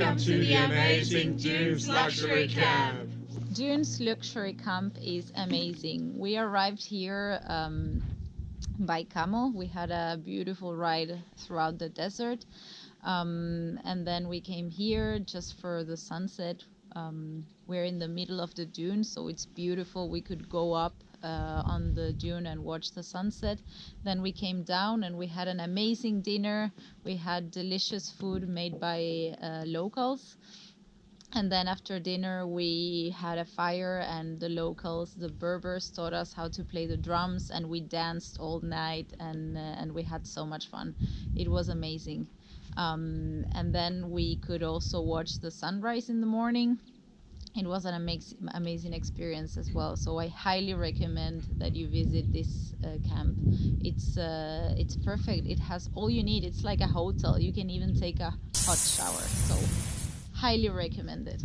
Welcome to the amazing Dunes Luxury Camp. Dunes Luxury Camp is amazing. We arrived here by camel. We had a beautiful ride throughout the desert, and then we came here just for the sunset. We're in the middle of the dune, so it's beautiful. We could go up on the dune and watch the sunset. Then we came down and we had an amazing dinner. We had delicious food made by locals. And then after dinner, we had a fire, and the locals, the Berbers, taught us how to play the drums, and we danced all night, and we had so much fun. It was amazing. And then we could also watch the sunrise in the morning. It was an amazing experience as well. So I highly recommend that you visit this camp. It's perfect. It has all you need. It's like a hotel. You can even take a hot shower. So highly recommend it.